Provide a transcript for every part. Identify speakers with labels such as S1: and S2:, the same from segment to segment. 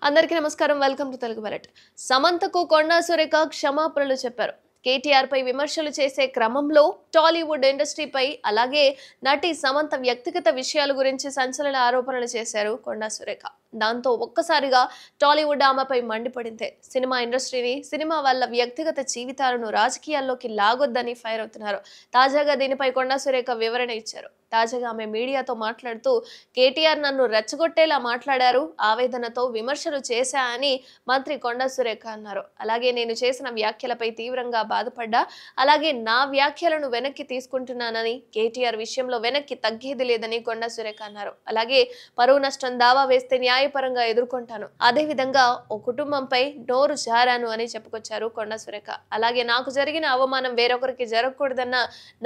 S1: అందరికీ నమస్కారం. Welcome to Telugu bulletin. సమంతకు కొండా సురేఖ క్షమాపణలు చెప్పారు. కేటీఆర్ పై విమర్శలు చేసే క్రమంలో టాలీవుడ్ ఇండస్ట్రీపై అలాగే నటి సమంత వ్యక్తిగత విషయాల గురించి సంచలన ఆరోపణలు చేశారు కొండా సురేఖ. దాంతో ఒక్కసారిగా టాలీవుడ్ ఆమెపై మండిపడింది. సినిమా ఇండస్ట్రీని, సినిమా వాళ్ళ వ్యక్తిగత జీవితాలను రాజకీయాల్లోకి లాగొద్దని ఫైర్ అవుతున్నారు. తాజాగా దీనిపై కొండా సురేఖ వివరణ ఇచ్చారు. తాజాగా ఆమె మీడియాతో మాట్లాడుతూ కేటీఆర్ నన్ను రెచ్చగొట్టేలా మాట్లాడారు, ఆవేదనతో విమర్శలు చేశా అని మంత్రి కొండా సురేఖ అన్నారు. అలాగే నేను చేసిన వ్యాఖ్యలపై తీవ్రంగా బాధపడ్డా, అలాగే నా వ్యాఖ్యలను వెనక్కి తీసుకుంటున్నానని, కేటీఆర్ విషయంలో వెనక్కి తగ్గేది లేదని కొండా సురేఖ అన్నారు. అలాగే పరువు నష్టం దావా వేస్తే న్యాయపరంగా ఎదుర్కొంటాను, అదే విధంగా ఓ కుటుంబంపై నోరు జారాను అని చెప్పుకొచ్చారు కొండా సురేఖ. అలాగే నాకు జరిగిన అవమానం వేరొకరికి జరగకూడదన్న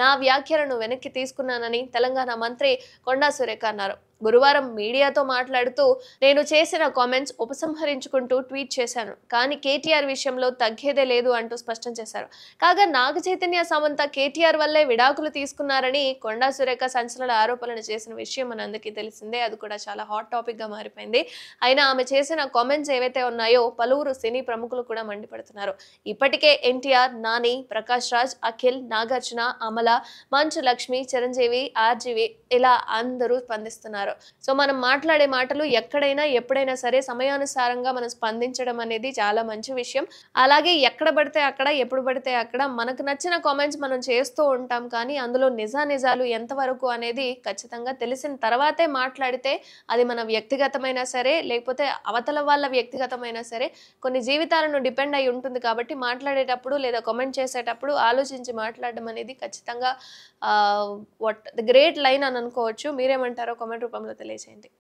S1: నా వ్యాఖ్యలను వెనక్కి తీసుకున్నానని తెలంగాణ మంత్రి కొండా సురేఖ అన్నారు. గురువారం మీడియాతో మాట్లాడుతూ నేను చేసిన కామెంట్స్ ఉపసంహరించుకుంటూ ట్వీట్ చేశాను, కానీ కేటీఆర్ విషయంలో తగ్గేదే లేదు అంటూ స్పష్టం చేశారు. కాగా నాగ చైతన్య సమంత కేటీఆర్ వల్లే విడాకులు తీసుకున్నారని కొండా సురేఖ సంచలన ఆరోపణలు చేసిన విషయం మనందరికీ తెలిసిందే. అది కూడా చాలా హాట్ టాపిక్ గా మారిపోయింది. అయినా ఆమె చేసిన కామెంట్స్ ఏవైతే ఉన్నాయో పలువురు సినీ ప్రముఖులు కూడా మండిపడుతున్నారు. ఇప్పటికే ఎన్టీఆర్, నాని, ప్రకాష్ రాజ్, అఖిల్, నాగార్జున, అమల, మంచు లక్ష్మి, చిరంజీవి, ఆర్జీవి ఇలా అందరూ స్పందిస్తున్నారు. సో మనం మాట్లాడే మాటలు ఎక్కడైనా ఎప్పుడైనా సరే సమయానుసారంగా మనం స్పందించడం అనేది చాలా మంచి విషయం. అలాగే ఎక్కడ పడితే అక్కడ, ఎప్పుడు పడితే అక్కడ మనకు నచ్చిన కామెంట్స్ మనం చేస్తూ ఉంటాం, కానీ అందులో నిజాలు ఎంతవరకు అనేది ఖచ్చితంగా తెలిసిన తర్వాతే మాట్లాడితే అది మన వ్యక్తిగతమైనా సరే, లేకపోతే అవతల వాళ్ళ వ్యక్తిగతమైనా సరే కొన్ని జీవితాలను డిపెండ్ అయి ఉంటుంది. కాబట్టి మాట్లాడేటప్పుడు లేదా కామెంట్ చేసేటప్పుడు ఆలోచించి మాట్లాడడం అనేది ఖచ్చితంగా వాట్ ద గ్రేట్ లైన్ అని అనుకోవచ్చు. మీరేమంటారో కామెంట్ రూపంలో తెలియజేయండి.